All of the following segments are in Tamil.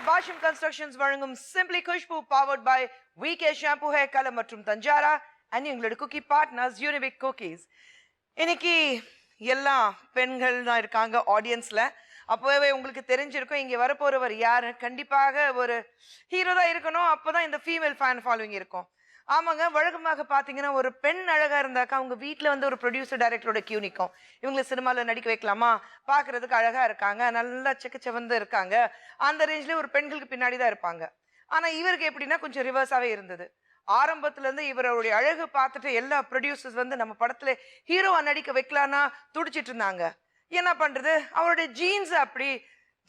Basham Constructions வழங்கும் Simply Khushbu powered by VK Shampoo Hair Color மற்றும் தஞ்சாரா and எங்களோட குக்கி பார்ட்னர்ஸ் யூனிபிக் குக்கீஸ். இன்னைக்கு எல்லா பெண்கள் தான் இருக்காங்க ஆடியன்ஸ்ல. அப்போவே உங்களுக்கு தெரிஞ்சிருக்கும் இங்கே வரப்போறவர் யாரு. கண்டிப்பாக ஒரு ஹீரோ தான் இருக்கணும், அப்போதான் இந்த ஃபீமேல் ஃபேன் ஃபாலோவிங் இருக்கும். ஆமாங்க, வழக்கமாக பார்த்தீங்கன்னா ஒரு பெண் அழகா இருந்தாக்கா அவங்க வீட்டில் வந்து ஒரு ப்ரொடியூசர் டைரக்டரோட கியூ நிற்கும். இவங்களை சினிமாவில் நடிக்க வைக்கலாமா, பார்க்கறதுக்கு அழகா இருக்காங்க, நல்லா செக்கச்சவந்து இருக்காங்க, அந்த ரேஞ்சிலே ஒரு பெண்களுக்கு பின்னாடி தான் இருப்பாங்க. ஆனால் இவருக்கு எப்படின்னா கொஞ்சம் ரிவர்ஸாகவே இருந்தது. ஆரம்பத்துல இருந்து இவருடைய அழகு பார்த்துட்டு எல்லா ப்ரொடியூசர்ஸ் வந்து நம்ம படத்துல ஹீரோவா நடிக்க வைக்கலான்னா துடிச்சிட்டு இருந்தாங்க. என்ன பண்றது, அவருடைய ஜீன்ஸ் அப்படி.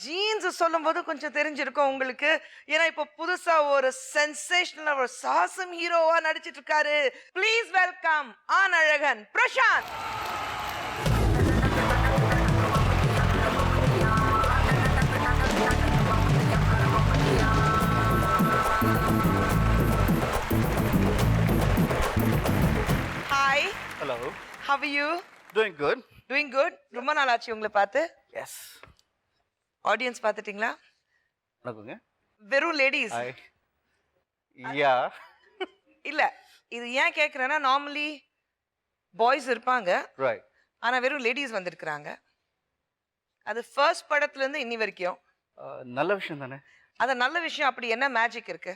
ஜீன்ஸ் சொல்லும் போது கொஞ்சம் தெரிஞ்சிருக்கும் உங்களுக்கு. ஏன்னா இப்போ புதுசா ஒரு சென்சேஷனல் ஒரு சாசம் ஹீரோவா நடிச்சிட்டு இருக்காரு. Please welcome on Azhagan Prashanth. Hi. Hello. How are you? Doing good. Doing good. ரொம்ப நாள் ஆச்சு உங்களை பார்த்து. Yes. ஆடியன்ஸ் பார்த்துட்டீங்களா? வணக்கங்க. வெறும் லேடிஸ். Hi. Yeah. இல்ல, இது ஏன் கேக்குறேன்னா நார்மலி பாய்ஸ் இருப்பாங்க, Right. ஆனா வெறும் லேடிஸ் வந்திருக்கிறாங்க. அது ஃபர்ஸ்ட் படத்துல இருந்து இன்னி வரைக்கும். நல்ல விஷயம் தானே. அது நல்ல விஷயம். அப்படி என்ன மேஜிக் இருக்கு?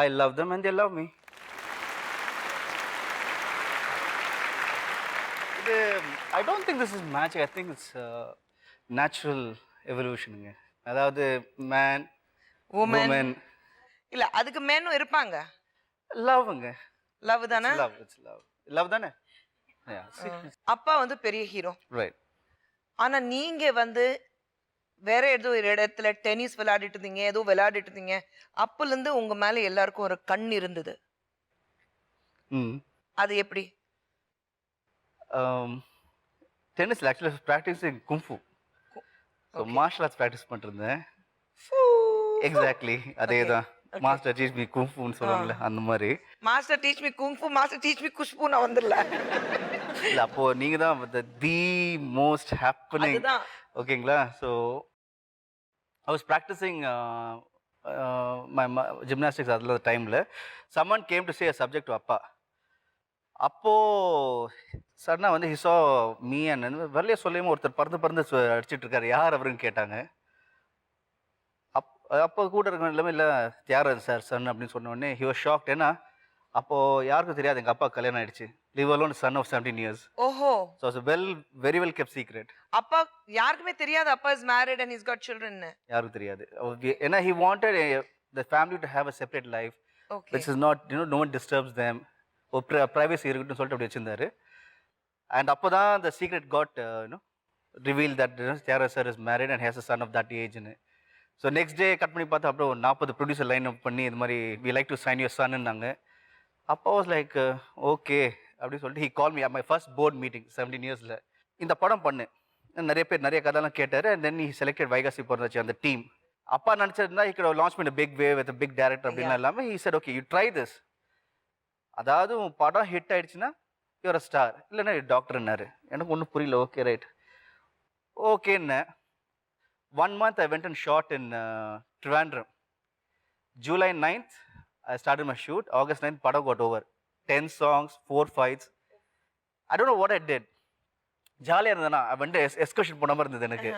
I love them and they love me. I don't think this is magic. I think it's natural evolution. அதாவது man, woman. இல்ல, அதுக்கு மேனும் இருப்பாங்க. லவ்ங்க. லவ் தானே? It's love. Love தானே? Yeah. அப்பா வந்து பெரிய ஹீரோ. Right. ஆனா நீங்க வந்து வேற ஏதோ ஒரு இடத்துல டென்னிஸ் விளையாடிட்டு இருந்தீங்க, ஏதோ விளையாடிட்டு இருந்தீங்க. அப்பல இருந்து உங்க மேல எல்லாருக்கும் ஒரு கண் இருந்தது. அது எப்படி? டென்னிஸ்ல actually practising kung fu. So martial arts practice பண்ணிருந்தேன். எக்ஸாக்ட்லி அதே தான். மாஸ்டர் டீச் மீ குங்ஃபுன்னு சொல்லுவாங்கல்ல, அந்த மாதிரி. Master teach me kung fu, master teach me Khushbu நான் வந்துடல. இல்ல, அப்போ நீங்க தான் தி மோஸ்ட் ஹேப்பனிங். ஓகேங்களா? So I was practising my gymnastics. அதில் டைமில் someone came to say a subject to அப்பா. அப்போது சடனாக வந்து ஹிசோ மீ அண்ட் வெளியே சொல்லியும் ஒருத்தர் பறந்து அடிச்சிட்டு இருக்காரு. யார் அவருன்னு கேட்டாங்க. அப்போ கூட இருக்க எல்லாமே இல்லை தியாகராஜன் சார் சன் அப்படின்னு சொன்ன உடனே ஹி வாஸ் ஷாக்ட். ஏன்னா அப்போது யாருக்கும் தெரியாது எங்கள் அப்பா கல்யாணம் ஆயிடுச்சு. Live alone son of 17 years. ஓஹோ. So it's very well kept secret. அப்பா யாருக்குமே தெரியாது அப்பா is married and his got children. யாருக்கும் தெரியாது. ஏன்னா he wanted the family to have a separate life which is not no one disturbs them. ஒரு ப்ரைவசி இருக்குன்னு சொல்லிட்டு அப்படி வச்சிருந்தாரு. அண்ட் அப்போ தான் the secret got reveal that Thyagaraj sir is married and has a son of that ஏஜ்னு. So next day cut பண்ணி பார்த்தா அப்புறம் 40 ப்ரொடியூசர் லைன் அப் பண்ணி இது மாதிரி we like to sign your சன்னுன்னாங்க. அப்போ வாஸ் லைக் ஓகே அப்படின்னு சொல்லிட்டு he call me my first board meeting 17 years. இந்த படம் பண்ணு. நிறைய பேர் நிறைய கதைலாம் கேட்டார். And then he selected Vaikasi Piranthachu அந்த டீம். அப்பா நினச்சிருந்தா ஹி குட் லான்ச் பண்ண big way with big director அப்படின்லாம் இல்லாமல் he said okay you try this. அதாவது உன் படம் ஹிட் ஆயிடுச்சுன்னா யூஆர் அ ஸ்டார், இல்லைன்னா டாக்டர்னாரு. எனக்கு ஒன்றும் புரியல. ஓகே ரைட் ஓகேன்னு 1 month I went and shot in Trivandrum. July 9th I started my shoot. August 9th padam got over. 10 songs, 4 fights. I don't know what I did. ஜாலியாக இருந்தேன்னா வந்து எக்ஸ்கர்ஷன் போன மாதிரி இருந்தது எனக்கு.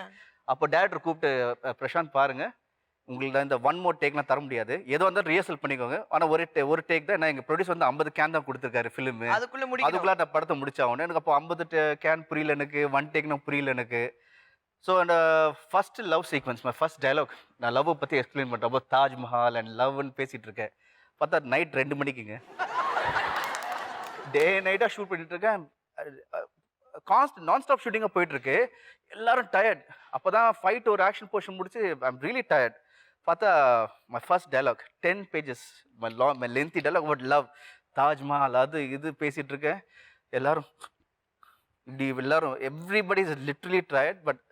அப்போ டேரக்டர் கூப்பிட்டு பிரசாந்த் பாருங்க, உங்களுக்கு இந்த 1 more டேக்லாம் தர முடியாது, ஏதோ வந்து ரிஹர்சல் பண்ணிக்கோங்க. ஆனால் ஒரு டேக் தான். எங்கள் ப்ரொடியூசர் வந்து 50 கேன் தான் கொடுத்துருக்காரு ஃபிலிமு. அதுக்குள்ளே நான் படத்தை முடிச்சாகணும். எனக்கு அப்போ 50 கேன் புரியல எனக்கு, 1 டேக்னா புரியல எனக்கு. ஸோ அந்த first love sequence, my first dialogue, நான் லவ்வை பற்றி எக்ஸ்பிளைன் பண்ணுறேன். அப்போ தாஜ்மஹால் அண்ட் லவ்னு பேசிகிட்டு இருக்கேன். பார்த்தா நைட் 2 மணிக்குங்க. டே நைட்டாக ஷூட் பண்ணிட்டு இருக்கேன். நான் ஸ்டாப் ஷூட்டிங்காக போயிட்டுருக்கு. எல்லாரும் டயர்ட். அப்போ தான் ஃபைட் ஒரு ஆக்ஷன் போர்ஷன் முடிச்சு ஐ எம் ரியலி டயர்ட். பார்த்தா my first dialogue 10 pages, my lengthy dialogue about love, Taj Mahal அது இது பேசிகிட்டு இருக்கேன். எல்லாரும் இப்படி எல்லாரும் everybody is literally tried but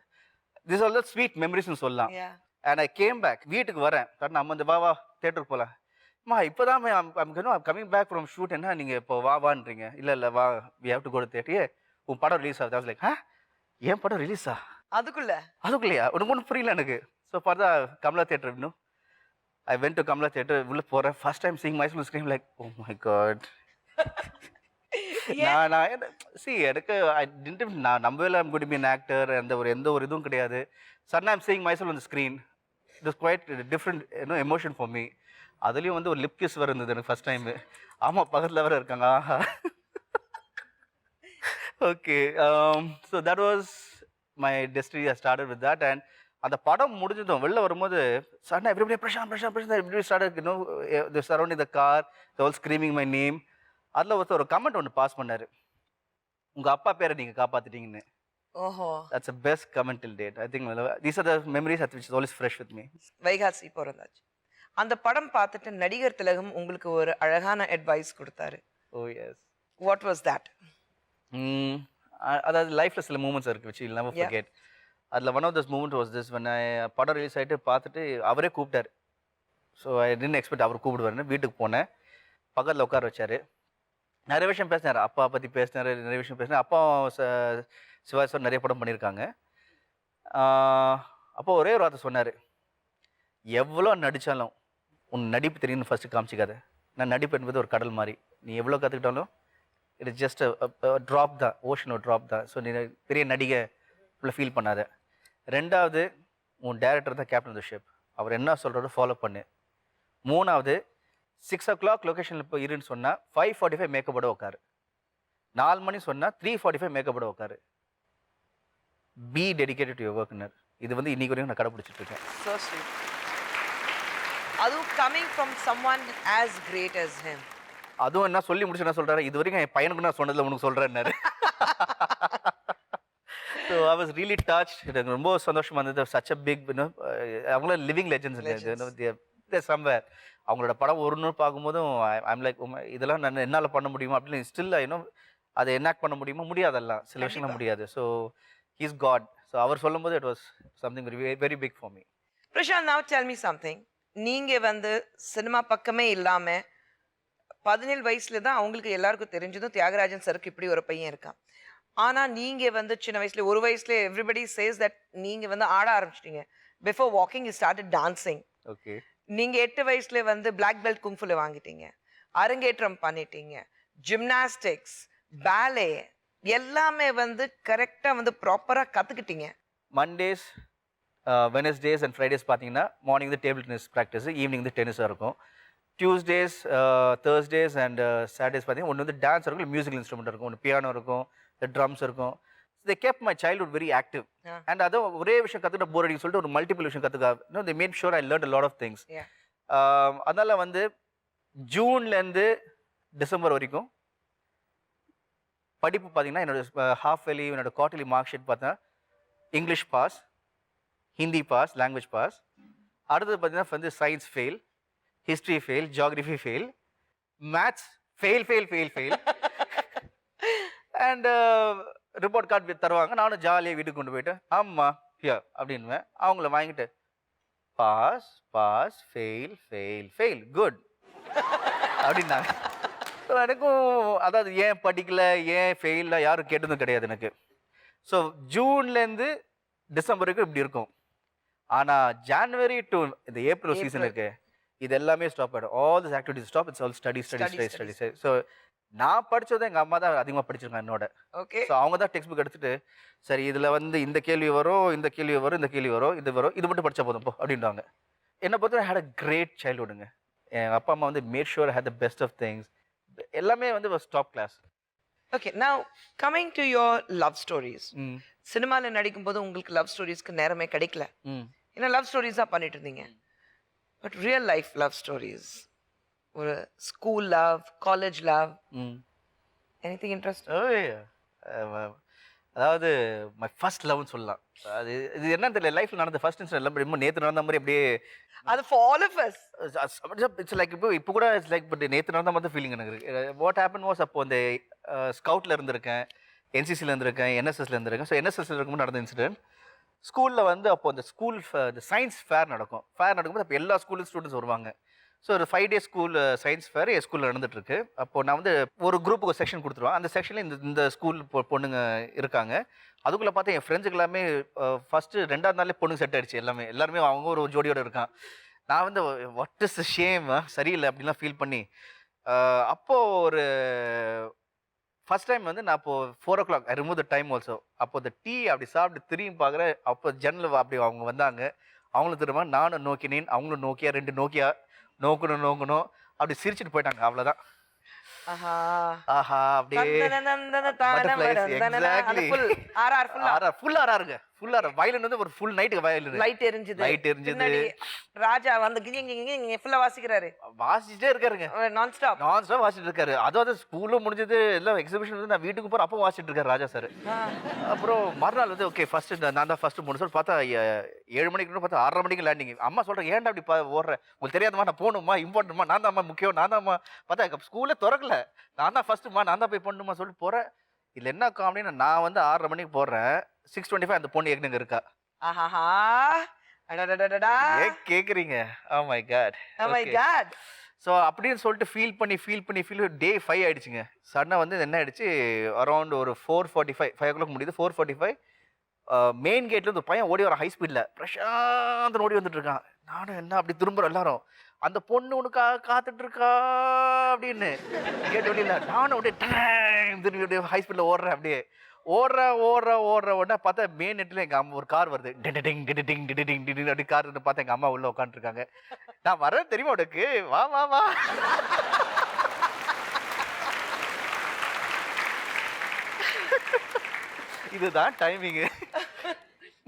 this all the sweet மெமரிஸ்னு சொல்லலாம். Yeah. And I came back வீட்டுக்கு வரேன் கரெக்ட் நம்ம இந்த வா தேட்டருக்கு போகலாம் அம்மா இப்போ தான் கமிங் பேக் ஃப்ரம் ஷூட் என்ன நீங்கள் இப்போ வான்றீங்க இல்லை வா we have to go to theatre உன் படம் ரிலீஸ் ஆகுது I was like ஏன் படம் ரிலீஸா அதுக்குள்ளேயா உனக்கு ஒன்றும் புரியல எனக்கு. ஸோ பார்த்தா கமலா தேட்டர் இன்னும் I went to Kamala theatre உள்ளே போகிறேன் first time seeing myself screen like oh my God. நான் சி எனக்கு நான் நம்பவே இல்லை I'm good be an actor எந்த ஒரு இதுவும் கிடையாது. Sudden I'm seeing myself on the screen it was quite different emotion for me. அதுலேயும் வந்து ஒரு லிப் கிஸ் வர இருந்தது எனக்கு ஃபர்ஸ்ட் டைமு. ஆமாம் பக்கத்தில் வர இருக்காங்க ஆஹா. Okay so that was my destiny. I started with that and அந்த படம் முடிஞ்சதும் வெளில வரும்போது sudden everybody Prashanth everybody started you know the surrounding the car the all screaming my name. அதில் ஒருத்தர் ஒரு கமெண்ட் ஒன்று பாஸ் பண்ணார் உங்கள் அப்பா பேரை நீங்கள் காப்பாற்றிட்டீங்கன்னு. ஓஹோ, that's the best comment till date. I think these are the memories which is always fresh with me. வைகாசி பிறந்தாச்சு. அந்த படம் பார்த்துட்டு நடிகர் திலகம் உங்களுக்கு ஒரு அழகான அட்வைஸ் கொடுத்தாரு. Oh yes. What was that? அதாவது லைஃப்பில் சில மூமெண்ட்ஸ் இருக்குது which you'll never forget. அதில் one of this moment was this when I படம் ரிலீஸ் ஆகிட்டு பார்த்துட்டு அவரே கூப்பிட்டாரு. ஸோ ஐ didn't expect அவர் கூப்பிடுவாருன்னு வீட்டுக்கு போனேன். பக்கத்தில் உட்கார வச்சார். நிறைய விஷயம் பேசினார், அப்பா பற்றி பேசினார், நிறைய விஷயம் பேசினார். அப்பா சிவாஜி சார் நிறைய படம் பண்ணியிருக்காங்க. அப்போ ஒரே ஒரு வார்த்தை சொன்னார், எவ்வளோ நடித்தாலும் உன் நடிப்பு தெரியும்னு ஃபஸ்ட்டு காமிச்சிக்காத. நான் நடிப்பு என்பது ஒரு கடல் மாதிரி, நீ எவ்வளோ கற்றுக்கிட்டாலும் இட் இஸ் ஜஸ்ட் ட்ராப் தான், ஓஷன் ஒரு ட்ராப் தான். ஸோ நீ பெரிய நடிகை இவ்வளோ ஃபீல் பண்ணாத. ரெண்டாவது, உன் டேரக்டர் தான் கேப்டன் ஆஃப் த ஷிப், அவர் என்ன சொல்கிறதோ ஃபாலோ பண்ணு. மூணாவது, 6 o'clock லொக்கேஷனில் இப்போ இருன்னு சொன்னால் 5:45 மேக்கப்போட உட்காரு. 4 மணி சொன்னால் 3:45 மேக்கப்போட உட்காரு. பி டெடிகேட்டட் டு யுவர் ஒர்க்னர். இது வந்து இன்னைக்கு வரைக்கும் நான் கடைப்பிடிச்சிட்டு இருக்கேன். So sweet. அதுவும் coming from someone as great as him. அதுவும் என்ன சொல்லி முடிச்சு என்ன சொல்கிறாரு, இது வரைக்கும் என் பையனுக்கு நான் சொன்னதில்லை உனக்கு சொல்கிறேன்னாரு. So I was really touch. எனக்கு ரொம்ப சந்தோஷமாக இருந்தது. சச் அ பிக் அவங்களும் லிவிங் லெஜெண்ட்ஸ் இல்லை சம்வேர். அவங்களோட படம் ஒரு நாள் பார்க்கும்போதும் ஐம் லைக் இதெல்லாம் நான் என்னால் பண்ண முடியுமா அப்படின்னு ஸ்டில் இன்னும் அதை என்னாக்ட் பண்ண முடியுமா, முடியாதெல்லாம் சில விஷயங்கள் முடியாது. So he's God. ஸோ அவர் சொல்லும்போது it was something very big for me. Prashanth, now tell me something. நீங்க வந்து சினிமா பக்கமே இல்லாம 17 வயசுல தான் அவங்களுக்கு எல்லாருக்கும் தெரிஞ்சதும் தியாகராஜன் சருக்கு இப்படி ஒரு பையன் இருக்கான். ஆனா நீங்க வந்து சின்ன வயசுல ஒரு வயசுல எவ்ரிபடி சேஸ் தட் நீங்க வந்து ஆட ஆரம்பிச்சிட்டீங்க. Before walking you started dancing. Okay. நீங்க 8 வயசுல வந்து பிளாக் பெல்ட் குங்ஃபுல வாங்கிட்டீங்க, அரங்கேற்றம் பண்ணிட்டீங்க, ஜிம்னாஸ்டிக்ஸ், பேலே எல்லாமே வந்து கரெக்டா வந்து ப்ராப்பரா கத்துக்கிட்டீங்க. மண்டேஸ், வெனஸ்டேஸ் அண்ட் ஃப்ரைடேஸ் பார்த்தீங்கன்னா மார்னிங் வந்து டேபிள் டென்னிஸ் ப்ராக்டிஸ், ஈவினிங் வந்து டென்னிஸாக இருக்கும். டியூஸ்டேஸ், தேர்ஸ்டேஸ் அண்ட் சாட்டர்டேஸ் பார்த்தீங்கன்னா ஒன்று வந்து டான்ஸ் இருக்கும், இல்லை மியூசிக்கல் இன்ஸ்ட்ருமெண்ட் இருக்கும், ஒன்று பியானோ இருக்கும், இல்லை ட்ரம்ஸ் இருக்கும். they kept my childhood very active. And அதுவும் ஒரே விஷயம் கற்றுக்கிட்ட போர் அடின்னு சொல்லிட்டு ஒரு மல்டிபிள் விஷயம் கற்றுக்க they made sure I learned a lot of things. அதனால வந்து ஜூன்லேருந்து டிசம்பர் வரைக்கும் படிப்பு பார்த்தீங்கன்னா என்னோட ஹாஃப் வேலி, என்னோட குவார்டர்லி மார்க் ஷீட் பார்த்தா English pass, Hindi pass, language pass. அடுத்தது பார்த்தீங்கன்னா வந்து science fail, history fail, geography fail, maths fail fail fail fail. And report card தருவாங்க. நானும் ஜாலியாக வீட்டுக்கு கொண்டு போயிட்டு ஆமாம் ஹியா அப்படின்வேன். அவங்கள வாங்கிட்டு pass pass fail fail fail good அப்படின்னாங்க. ஸோ எனக்கும் அதாவது ஏன் படிக்கல, ஏன் ஃபெயிலில் யாரும் கேட்டதும் கிடையாது எனக்கு. ஸோ ஜூன்லேருந்து டிசம்பர் வரைக்கும் இப்படி இருக்கும். ஆனால் ஜான்வரி டு இந்த ஏப்ரல் சீசன் இருக்கு, இது எல்லாமே ஸ்டாப் ஆகிடும். All this activities stop. It's all study study study study study. So நான் படித்ததை எங்கள் அம்மா தான் அதிகமாக படிச்சிருக்காங்க என்னோட. ஓகே. ஸோ அவங்க தான் டெக்ஸ்ட் புக் எடுத்துட்டு சரி இதில் வந்து இந்த கேள்வி வரும், இந்த கேள்வி வரும், இந்த கேள்வி வரும், இது வரும், இது மட்டும் படித்தா போதும் போ அப்படின்றாங்க. என்னை பொறுத்த ஹேட் அ கிரேட் சைல்ட்ஹுட்டுங்க. எங்கள் அப்பா அம்மா வந்து made sure had the best of things. எல்லாமே வந்து top class. Okay, now coming to your love stories. சினிமாவில் நடிக்கும் போது உங்களுக்கு லவ் ஸ்டோரிஸ்க்கு நேரமே கிடைக்கல, ஏன்னா லவ் ஸ்டோரிஸ் தான் பண்ணிட்டு இருந்தீங்க. But real life love stories, ஒரு school love, college love, anything interest? அதாவது மை ஃபர்ஸ்ட் லவ்னு சொல்லலாம். அது இது என்னன்னு தெரியல, லைஃப்ல நடந்த ஃபர்ஸ்ட் இன்சிடென்ட் இல்லை, இன்னும் நேற்று நடந்த மாதிரி அப்படியே அது for all of us. It's like இப்போ கூட இட்ஸ் லைக் பட் நேற்று நடந்த மாதிரி ஃபீலிங் எனக்கு இருக்கு. வாட் ஹேப்பன் வாஸ், அப்போ அந்த ஸ்கவுட்டில் இருந்திருக்கேன், என்சிசியில் இருந்திருக்கேன், என்எஸ்எஸ்ல இருந்திருக்கேன். ஸோ என்எஸ்எஸ்ல இருக்கும்போது நடந்த இன்சிடென்ட், ஸ்கூலில் வந்து அப்போ அந்த ஸ்கூல் இந்த சயின்ஸ் ஃபேர் நடக்கும். ஃபேர் நடக்கும்போது அப்போ எல்லா ஸ்கூல் ஸ்டூடெண்ட்ஸ் வருவாங்க. ஸோ ஒரு 5 டேஸ் ஸ்கூல் சயின்ஸ் ஃபேர் என் ஸ்கூலில் நடந்துட்டுருக்கு. அப்போது நான் வந்து ஒரு குரூப்புக்கு ஒரு செக்ஷன் கொடுத்துருவேன். அந்த செக்ஷனில் இந்த ஸ்கூல் பொண்ணுங்க இருக்காங்க. அதுக்குள்ளே பார்த்தா என் ஃப்ரெண்ட்ஸுக்கு எல்லாமே ஃபஸ்ட்டு 2வது நாளே பொண்ணுங்க செட் ஆகிடுச்சு. எல்லாருமே அவங்க ஒரு ஜோடியோடு இருக்கான். நான் வந்து வாட் இஸ் ஷேம், சரியில்லை அப்படின்லாம் ஃபீல் பண்ணி அப்போது ஒரு ஃபர்ஸ்ட் டைம் வந்து நான் அப்போ 4 o'clock I remove the time also. அப்போ இந்த டீ அப்படி சாப்பிட்டு திரும்பி பார்க்குறேன். அப்போ ஜன்னல் அப்படி அவங்க வந்தாங்க. அவங்களும் திரும்ப நானும் நோக்கினேன், அவங்களும் நோக்கியா, 2 நோக்கியா நோக்கணும் அப்படி சிரிச்சுட்டு போயிட்டாங்க. அவ்வளோதான். ஆஹா அப்படியே ஃபுல் ஆர்ஆருங்க. ஃபுல் ஆர் வயலின் வந்து ஒரு ஃபுல் நைட்டுக்கு வயலின் லைட் எரிஞ்சது. ராஜா வந்து ஃபுல்லா வாசிக்கிறாரு, வாசிச்சுட்டே இருக்காருங்க. நான் ஸ்டாப் வாசிட்டு இருக்காரு. அதாவது ஸ்கூலும் முடிஞ்சது, எல்லாம் எக்ஸிபிஷன் வந்து நான் வீட்டுக்கு போற அப்போ வாசிட்டு இருக்காரு ராஜா சார். அப்புறம் மறுநாள் வந்து ஓகே ஃபர்ஸ்ட் நான் தான் ஃபர்ஸ்ட் போன சொல்லி பார்த்தா 7 மணிக்கு பார்த்தா 6:30 மணிக்கு லேண்டிங். அம்மா சொல்றேன், ஏன்டா அப்படி ஓடுறேன், உங்களுக்கு தெரியாதமா நான் போகணுமா, இம்பார்ட்டன்மா, நான் தான் முக்கியம், நான் தான் பார்த்தா ஸ்கூலே திறக்கல, நான் தான் ஃபர்ஸ்ட்மா, நான் தான் போய் பண்ணணுமா சொல்லிட்டு போறேன். இதுல என்ன காமெடினா, நான் வந்து 6:30 மணிக்கு போடுறேன், 6:25 அந்த பொண்ணு ஏற்கனவே இருக்கா. கேக்குறீங்க? ஓ மை காட். ஸோ அப்படின்னு சொல்லிட்டு ஃபீல் பண்ணி டே 5 ஆயிடுச்சுங்க. சடனாக வந்து என்ன ஆயிடுச்சு, அரௌண்ட் ஒரு 4:45 5 o'clock முடியுது. 4:45 மெயின் கேட்ல இந்த பையன் ஓடி வர ஹை ஸ்பீடில் பிரசாந்தன் ஓடி வந்துட்டு இருக்கான். நானும் என்ன அப்படி திரும்புகிறோம் எல்லாரும், அந்த பொண்ணு உனக்காக காத்துட்டு இருக்கா அப்படின்னு கேட்டு வெளியில. நானும் அப்படியே திரும்பி ஹை ஸ்பீடில் ஓடுறேன். அப்படியே ஓடுற உடனே பார்த்தா மெயின் நெட்டில் எங்கள் அம்மா ஒரு கார் வருது. டிடிங் அப்படி கார் இருந்து பார்த்தா எங்கள் அம்மா உள்ள உட்காந்துருக்காங்க. நான் வரேன் தெரியுமா உனக்கு, வா வா வா. இதுதான் டைமிங்கு.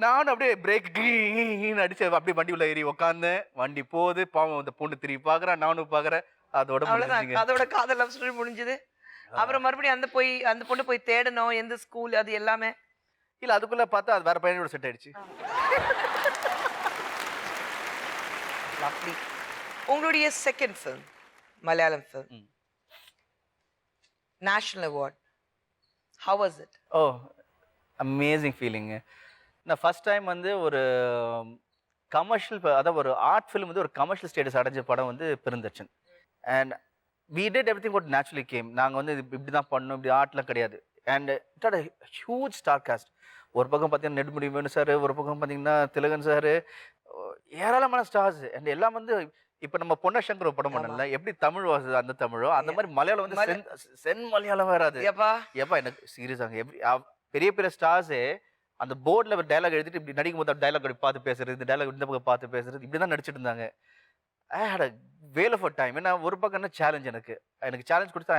நானும் அப்படியே பிரேக் அடிச்சு அப்படியே வண்டி உள்ள ஏறி உட்காந்தேன். வண்டி போகுது, பாவம் அந்த பொண்ணு திரும்பி பார்க்குறேன், நானும் பார்க்குறேன். அதோட காதல் லவ் ஸ்டோரி முடிஞ்சது. அப்புறம் மறுபடியும் அந்த பொண்ணு போய் தேடணும், எந்த ஸ்கூல் அது எல்லாமே இல்ல. அதுக்குள்ள பார்த்தா அது வேற பையனோட செட் ஆயிடுச்சு. உங்களுடைய second film, Malayalam film, national award, how was it? Oh amazing feeling. நான் ஃபர்ஸ்ட் டைம் வந்து ஒரு கமர்ஷியல், அதாவது ஒரு ஆர்ட் ஃபிலிம் வந்து ஒரு கமர்ஷியல் ஸ்டேட்டஸ் அடைஞ்ச படம் வந்து Perunthachan. And we did everything what naturally came. நாங்கள் வந்து இப்படி தான் பண்ணோம், இப்படி ஆர்ட்லாம் கிடையாது. And it had a huge star cast. ஒரு பக்கம் பார்த்தீங்கன்னா நெடுமுடி வேணு சார், ஒரு பக்கம் பார்த்தீங்கன்னா திலகன் சார், ஏராளமான ஸ்டார்ஸ். அண்ட் எல்லாம் வந்து இப்போ நம்ம பொன்ன சங்கர் படம் பண்ணல, எப்படி தமிழ் வாசது அந்த தமிழோ அந்த மாதிரி மலையாளம் வந்து சென் மலையாளம் வராது. எப்பா எனக்கு சீரியஸாங்க, எப்படி பெரிய பெரிய ஸ்டார்ஸே அந்த போர்டில் டைலாக் எழுதிட்டு இப்படி நடிக்கும் போது டைலாக் அப்படி பார்த்து பேசுறது, இந்த டைலாக் இந்த பக்கம் பார்த்து பேசுறது, இப்படி தான் நடிச்சிட்டு இருந்தாங்க. I had a whale of a time. ஏன்னா ஒரு பக்கம் என்ன சேலஞ்ச், எனக்கு சேலஞ்ச் கொடுத்தா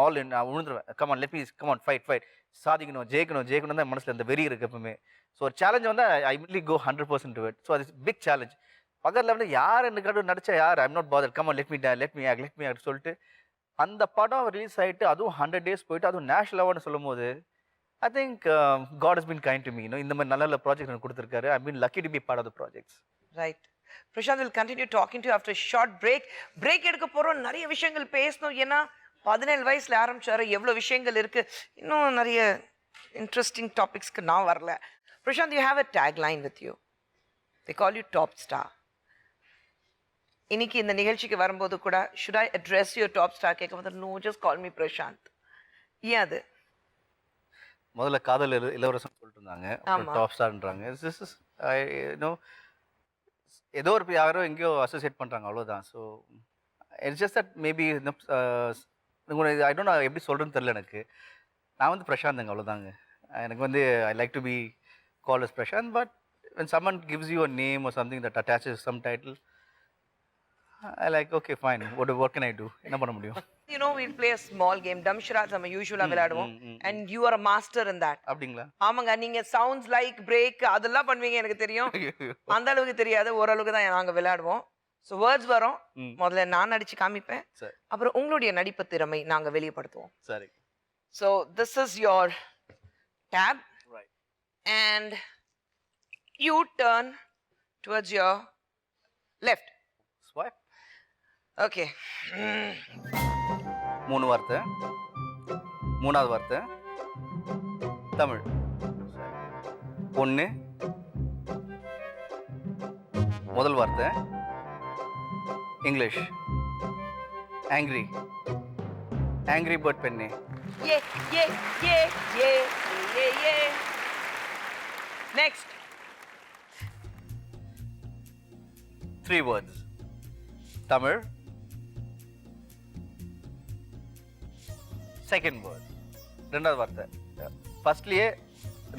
ஆல் இன், நான் விழுந்துருவேன். Come on let me come on fight சாதிக்கணும், ஜெயிக்கணும் தான் மனசில் இந்த வெறி இருக்குது எப்பவுமே. ஸோ ஒரு சேலஞ்ச் வந்து ஐ இட்லி கோ 100% டு இட். ஸோ அது பிக் சேலஞ்ச். பக்கத்தில் வந்து யார் எனக்கு நடிச்சா யார், I'm not bother, come on let me act சொல்லிட்டு அந்த படம் ரிலீஸ் ஆகிட்டு, அதுவும் 100 days போயிட்டு, அதுவும் நேஷனல் அவார்டுன்னு சொல்லும் போது I think God has been kind to me. இந்த மாதிரி நல்ல ப்ராஜெக்ட் எனக்கு கொடுத்துருக்காரு. I been lucky to be part of the projects. Right. Prashanth will continue talking to you after a short break எடுக்க போறோம். நிறைய விஷயங்கள் பேசணும். ஏன்னா 17 வயசுல ஆரம்பிச்சாரு, எவ்வளவு விஷயங்கள் இருக்கு. இன்னும் நிறைய இன்ட்ரெஸ்டிங் டாபிக்ஸ்க்கு நான் வரல. Prashanth, you have a tagline with you. They call you top star. இன்னைக்கு இந்த நிகழ்ச்சிக்கு வரும்போது கூட should I address your top star கேட்கும்போது no, just call me Prashanth. ஏன் அது? முதல்ல காதல் இளவரசன் சொல்லிட்டு இருந்தாங்க, டாப் ஸ்டார்ன்றாங்க. ஏதோ ஒரு யாரோ எங்கேயோ அசோசியேட் பண்ணுறாங்க, அவ்வளோதான். So it's just that maybe I don't know எப்படி சொல்கிறேன்னு தெரில எனக்கு. நான் வந்து பிரசாந்த்ங்க, அவ்வளோதாங்க. எனக்கு வந்து I like to be call as Prashanth. But when someone gives you a name or something that attaches some title, I like, okay fine, what can I do? என்ன பண்ண முடியும்? You know, we'll play a small game. Damsharaj நம்ம யூசுவலா விளையாடுவோம். And you are a master in that. அப்படிங்களா? ஆமாங்க. நீங்க sounds like break அதெல்லாம் பண்ணுவீங்க, எனக்கு தெரியும். அந்த அளவுக்கு தெரியாது, ஓரளவுக்கு தான் நாங்க விளையாடுவோம். So words வரும். முதல்ல நான் நடிச்சு காமிப்பேன். அப்புறம் உங்களுடைய நடிப்பு திறமை நாங்க வெளிப்படுத்துவோம். சரி. So this is your tab. Right. And you turn towards your left. Swipe. Okay. 3 வார்த்தை, 3வது வார்த்தை, தமிழ். பொண்ணு. முதல் வார்த்தை இங்கிலீஷ். ஆங்கிரி. ஆங்கிரி பேர்ட் பெண்ணே. ஏ ஏ ஏ ஏ ஏ ஏ. நெக்ஸ்ட். 3 words. தமிழ். Second word. ரெண்டாவது வார்த்தை. ஃபர்ஸ்ட்லயே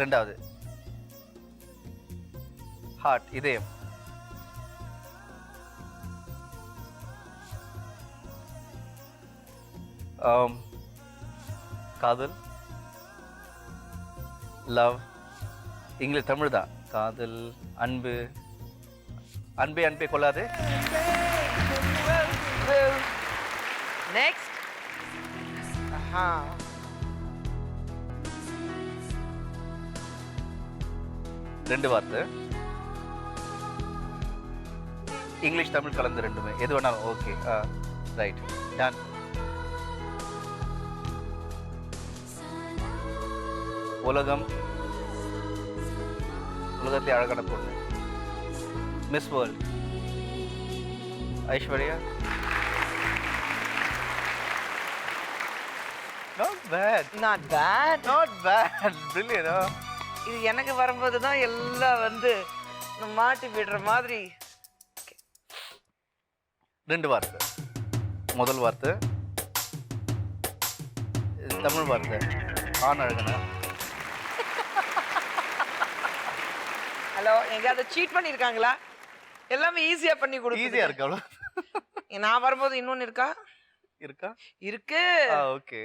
ரெண்டாவது. ஹார்ட், இதயம். காதல். லவ். இங்கிலீஷ் தமிழ் தான். காதல், அன்பு. அன்பே அன்பே கொள்ளாது. நெக்ஸ்ட். ஆஹா. ரெண்டு வார்த்தை. இங்கிலீஷ் தமிழ் கலந்து ரெண்டுமே. எது வேணாலும் ஓகே. Right, ton. உலகம். உலகத்திலே அழகான பொண்ணு. Miss world. Aishwarya. Not bad. Not bad. Not bad. Brilliant. Huh? இது எனக்கு வரும்போது தான் எல்லாம் வந்து மாட்டி விடுற மாதிரி. ரெண்டு வார்த்தை. முதல் வார்த்தை தமிழ் வார்த்தை. ஆண் அழகனா. ஹலோ, எங்கேயாவது சீட் பண்ணியிருக்காங்களா? எல்லாமே ஈஸியா பண்ணி கொடுக்கு. ஈஸியா இருக்கு அவ்வளோ. நான் வரும்போது இன்னொன்னு இருக்கா? இருக்கா? இருக்கு. ஓகே.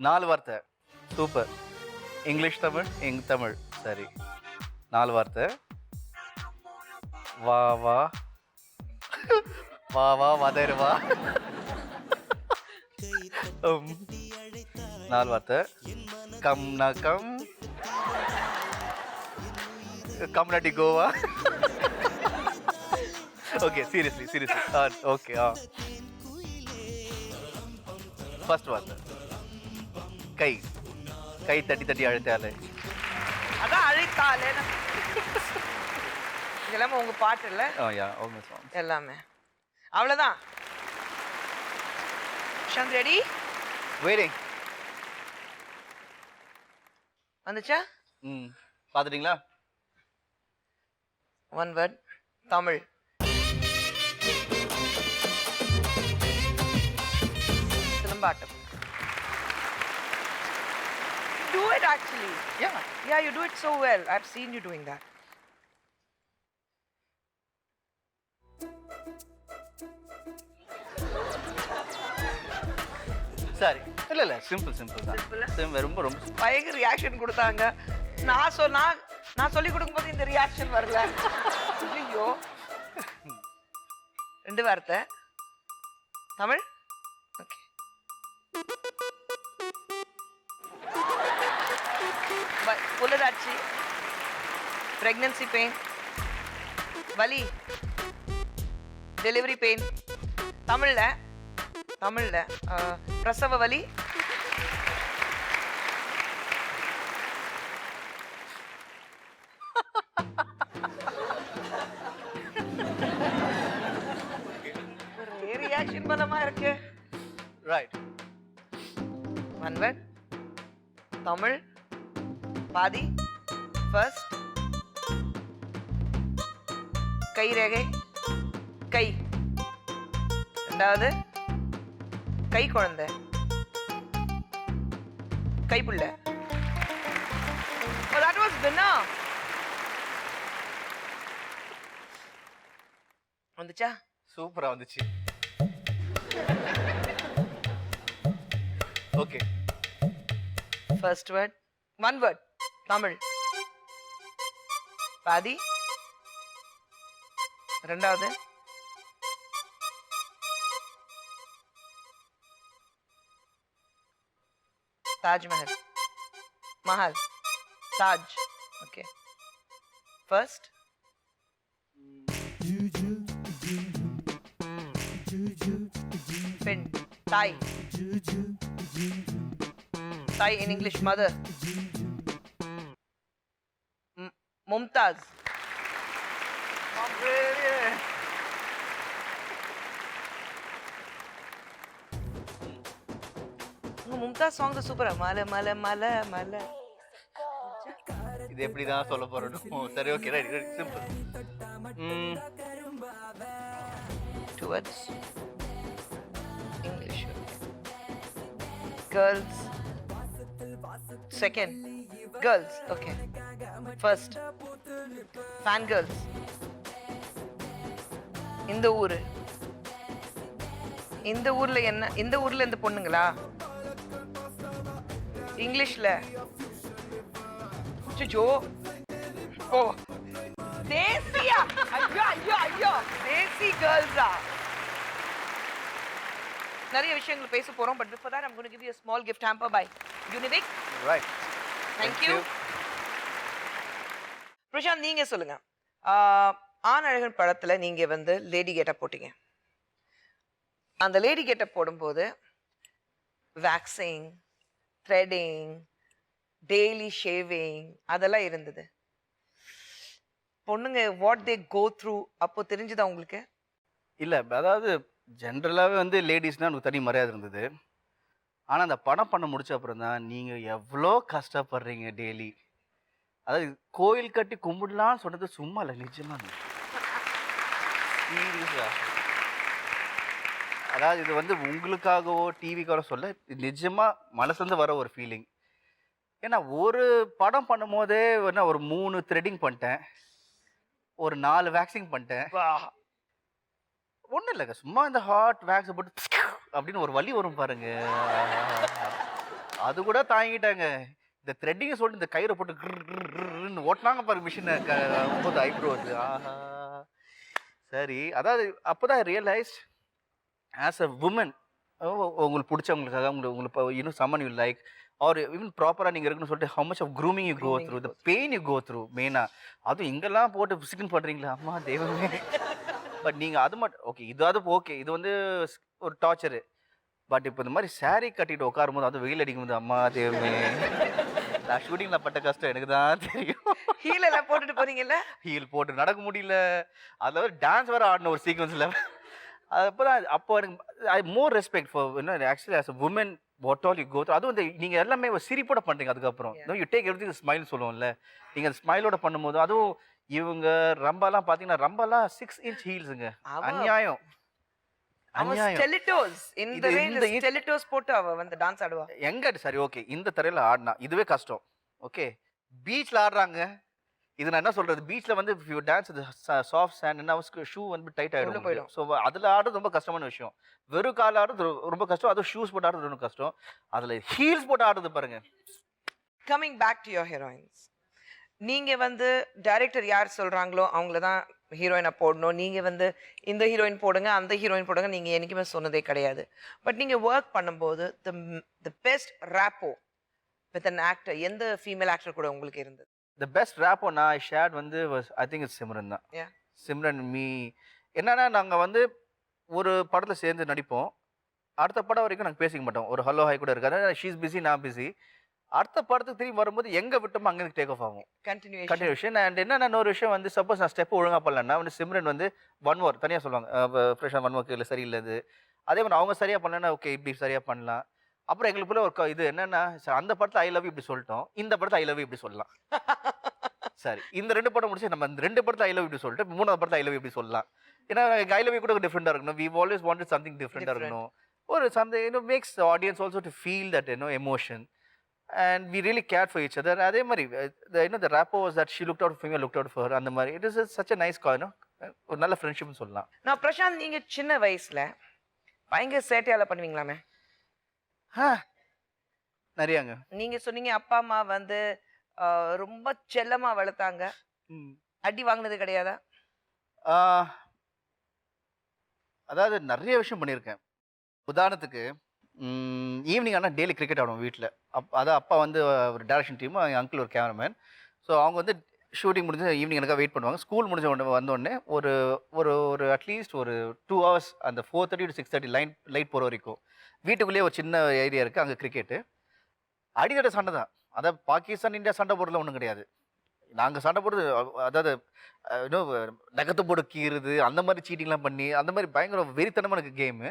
4 வார்த்தை. சூப்பர். இங்கிலீஷ் தமிழ் தமிழ். சரி, 4 வார்த்தை. வா வா வா வா வதர் வா. 4 வார்த்தை. கம் நா கம். கம்னாட்டி Goa. Okay, seriously. Okay. First வார்த்தை கை. கை தட்டி தட்டி அழைத்தாலே. அதான் அழைத்தாலே. இதெல்லாமே உங்க பாட்டு இல்ல? எல்லாமே அவ்வளவுதான். ஷாந்த் ரெடி? வெயிட்டிங். வந்துச்சா? பாத்துட்டீங்களா? 1 word. Tamil. Silambattam. Do it actually. Yeah, you do it so well. I've seen you doing that. சரி, இல்ல சிம்பிள் தான். ரொம்ப பயங்கர ரியாக்ஷன் கொடுத்தாங்க. நான் சொல்லி கொடுக்கும்போது இந்த ரியாக்ஷன் வரல. ஐயோ. 2 வார்த்தை. தமிழ். ஓகே. புலராட்சி. Pregnancy pain. வலி. Delivery pain. தமிழ்ல பிரசவ வலி. ரியாக்ஷன் பலமா இருக்கு. ரைட். 1 word. தமிழ். பாதி. ஃபர்ஸ்ட். கை ரேகை. கை. ரெண்டாவது கை குழந்தை. Kaipulla. Oh, that was winner. வந்துச்சா? சூப்பரா வந்துச்சு. ஓகே. First word. 1 word. தமிழ். பாதி. ரெண்டாவது தாஜ்மஹல். மஹல். தாஜ். ஓகே. ஃபர்ஸ்ட் பெண். தாய். தாய் in English mother. Mumtaz. Mumtaz song சூப்பரா மலை மலை மலை மலை. இது எப்படி தான் சொல்ல போறோம்? சரி, okay, right, simple. Towards English. Girls. Second. Girls. Okay. First. Fan girls. இந்த ஊரு. இந்த ஊர்ல என்ன? இந்த ஊர்ல இந்த பொண்ணுங்களா? இங்கிலீஷ்ல. சுச்சோ. ஓ. தேசியா. ஐயோ ஐயோ ஐயோ. தேசி கேர்ள்ஸா. நிறைய விஷயங்கள் பேச போறோம், but before that I'm going to give you a small gift hamper by Univic. Right. Thank you. Prashanth, நீங்க சொல்லுங்க. ஆண் அழகன் படத்துல நீங்க வந்து லேடி கெட்டப் போட்டீங்க. அந்த லேடி கெட்டப் போடும்போது வேக்சிங், த்ரெடிங், டெய்லி ஷேவிங் அதெல்லாம் இருந்தது. பொண்ணுங்க வாட் தே கோ த்ரூ அப்போ தெரிஞ்சுதா உங்களுக்கு? இல்லை, அதாவது ஜென்ரலாகவே வந்து லேடிஸ்னால் எனக்கு தனி மரியாதை இருந்தது. ஆனால் அந்த படம் பண்ண முடிச்ச அப்புறம் தான் நீங்கள் எவ்வளோ கஷ்டப்படுறீங்க டெய்லி. அதாவது கோயில் கட்டி கும்பிடலான்னு சொன்னது சும்மா இல்லை, நிஜமாக சீரியஸா. அதாவது இது வந்து உங்களுக்காகவோ டிவிக்காக சொல்ல, நிஜமாக மனசுலேருந்து வர ஒரு ஃபீலிங். ஏன்னா ஒரு படம் பண்ணும் போதே என்ன ஒரு 3 த்ரெட்டிங் பண்ணிட்டேன், ஒரு 4 வேக்சிங் பண்ணிட்டேன். ஒன்றும் இல்லைங்க, சும்மா இந்த ஹாட் வேக்ஸை போட்டு அப்படின்னு ஒரு வலி வரும் பாருங்க, அது கூட தாங்கிட்டாங்க. இந்த த்ரெட்டிங்கை சொல்லிட்டு இந்த கயிறை போட்டு ஓட்டினாங்க பாருங்க மிஷினை, போது ஐப்ரோஸ். ஆஹா, சரி. அதாவது அப்போ தான் ரியலைஸ் ஆஸ் அ உமன், உங்களுக்கு பிடிச்சவங்களுக்காக உங்களுக்கு இன்னும் someone you like or even ப்ராப்பராக நீங்கள் இருக்குன்னு சொல்லிட்டு how much of grooming you go through, the pain you go through மெயினாக. அதுவும் இங்கெல்லாம் போட்டு பிசிக்கன் பண்ணுறீங்களா, அம்மா தெய்வமே. பட் நீங்கள் அது மட்டும் ஓகே, இதாவது ஓகே, இது வந்து ஒரு டார்ச்சரு. பட் இப்போ இந்த மாதிரி சாரீ கட்டிட்டு உட்காரும் போது, அது வெயில் அடிக்கும் போது, அம்மா தெய்வமே, நான் ஷூட்டிங்கில் பட்ட கஷ்டம் எனக்கு தான் தெரியும். ஹீல் எல்லாம் போட்டுட்டு போறீங்கல்ல? ஹீல் போட்டு நடக்க முடியல, அதில் டான்ஸ் வேறு ஆடணும் ஒரு சீக்வன்ஸில். அப்போ தான் அப்போ எனக்கு I more respect for actually as a woman what all you go through. அதுவும் வந்து நீங்கள் எல்லாமே ஒரு சிரிப்போட பண்ணுறீங்க. அதுக்கப்புறம் யூ டேக் எவ்ரிதிங் ஸ்மைல் சொல்லுவோம்ல, நீங்கள் அந்த ஸ்மைலோட பண்ணும்போது, அதுவும் இவங்க ரம்பாலாம் பார்த்தீங்கன்னா, ரம்பாலாம் 6 inch ஹீல்ஸுங்க. அநியாயம், அநியாயம். ஸ்டெலிட்டோஸ் இந்த ரேஞ்ச் ஸ்டெலிட்டோஸ் போட்டு அவ வந்து டான்ஸ் ஆடுவா. எங்க சரி, ஓகே, இந்த தரையில் ஆடினா இதுவே கஷ்டம். ஓகே, பீச்சில் ஆடுறாங்க, இது நான் என்ன சொல்றது, பீச்சில் வந்து you dance soft sand shoe வந்து டைட் ஆகிடும். ஸோ அதில் ஆடுறது ரொம்ப கஷ்டமான விஷயம். வெறும் கால் ஆடுறது ரொம்ப கஷ்டம், அதுவும் ஷூஸ் போட்டு ஆடுறது ரொம்ப கஷ்டம். அதில் ஹீல்ஸ் போட்டு ஆடுறது பாருங்க. Coming back to your heroines, நீங்க வந்து டைரக்டர் யார் சொல்றாங்களோ அவங்கள தான் ஹீரோயினை போடணும். நீங்க வந்து இந்த ஹீரோயின் போடுங்க, அந்த ஹீரோயின் போடுங்க, நீங்க என்னைக்குமே சொன்னதே கிடையாது. பட் நீங்க ஒர்க் பண்ணும்போது the best rapport with an actor எந்த ஃபீமேல் ஆக்டர் கூட உங்களுக்கு இருந்தது? த பெஸ்ட் ரேப்போ நான் ஷேர்ட் வந்து ஐ திங்க் இட்ஸ் சிம்ரன் தான். சிம்ரன் மீ என்னன்னா, நாங்கள் வந்து ஒரு படத்தில் சேர்ந்து நடிப்போம், அடுத்த படம் வரைக்கும் நாங்கள் பேசிக்க மாட்டோம். ஒரு ஹலோ ஹாய் கூட இருக்காது, ஷீஸ் பிஸி நான் பிஸி. அடுத்த படத்துக்கு திரும்பி வரும்போது எங்கே விட்டோமோ அங்கேருந்து டேக் ஆஃப் ஆகும், கண்டினியூஷன். அண்ட் என்னென்ன ஒரு விஷயம் வந்து சப்போஸ் நான் ஸ்டெப் ஒழுங்காக பண்ணலன்னா வந்து சிம்ரன் வந்து 1 more தனியாக சொல்லுவாங்க, ஃப்ரெஷ்ஷாக 1 more இல்லை சரியில்லை இது. அதே மாதிரி அவங்க சரியாக பண்ணலன்னா ஓகே இப்படி சரியாக பண்ணலாம். அப்புறம் எங்களுக்குள்ள ஒரு இது என்னன்னா, அந்த படத்தில் ஐ லவ் இப்படி சொல்லிட்டோம், இந்த படத்தில் ஐ லவ் இப்படி சொல்லலாம். சரி, இந்த 2 படம் முடிச்சு நம்ம இந்த 2 படத்தில் ஐ லவ் இப்படி சொல்லிட்டு 3வது படத்தில் ஐ லவ் இப்படி சொல்லலாம். ஏன்னா ஐ லவ் கூட டிஃப்ரெண்டாக இருக்கணும். வி ஆல்வேஸ் வாண்டட் சம்திங் டிஃப்ரெண்டாக இருக்கணும். ஒரு something makes audience also to feel that emotion. And we really cared for each other. அதே மாதிரி the rapport was that she looked out for me, I looked out for her. அந்த மாதிரி it is such a nice call, ஒரு நல்ல ஃப்ரெண்ட்ஷிப்னு சொல்லலாம். நான் பிரசாந்த், நீங்க சின்ன வயசுல பயங்கர சேட்டையால பண்ணுவீங்களாமே? நிறையாங்க. நீங்க சொன்னீங்க அப்பா அம்மா வந்து ரொம்ப செல்லமா வளர்த்தாங்க, அடி வாங்கினது கிடையாதா? அதாவது நிறைய விஷயம் பண்ணியிருக்கேன். உதாரணத்துக்கு ஈவினிங் ஆனால் டெய்லி கிரிக்கெட் ஆடுவோம் வீட்டில். அதான் அப்பா வந்து ஒரு டைரக்ஷன் டீம், என் அங்கிள் ஒரு கேமராமேன். ஸோ அவங்க வந்து ஷூட்டிங் முடிஞ்சு ஈவினிங் எனக்காக வெயிட் பண்ணுவாங்க. ஸ்கூல் முடிஞ்ச உடனே வந்தோடனே ஒரு ஒரு ஒரு அட்லீஸ்ட் ஒரு 2 hours அந்த 4:30 to 6:30 லைட் போகிற வரைக்கும் வீட்டுக்குள்ளேயே ஒரு சின்ன ஏரியா இருக்குது, அங்கே கிரிக்கெட்டு. அடிக்கடி சண்டை தான். அதாவது பாகிஸ்தான் இந்தியா சண்டை போடுறதுல ஒன்றும் கிடையாது. நாங்கள் சண்டை போடுறது அதாவது இன்னும் நகத்தை போட்டு கீறுது, அந்த மாதிரி சீட்டிங்லாம் பண்ணி அந்த மாதிரி பயங்கர வெறித்தனமான கேமு.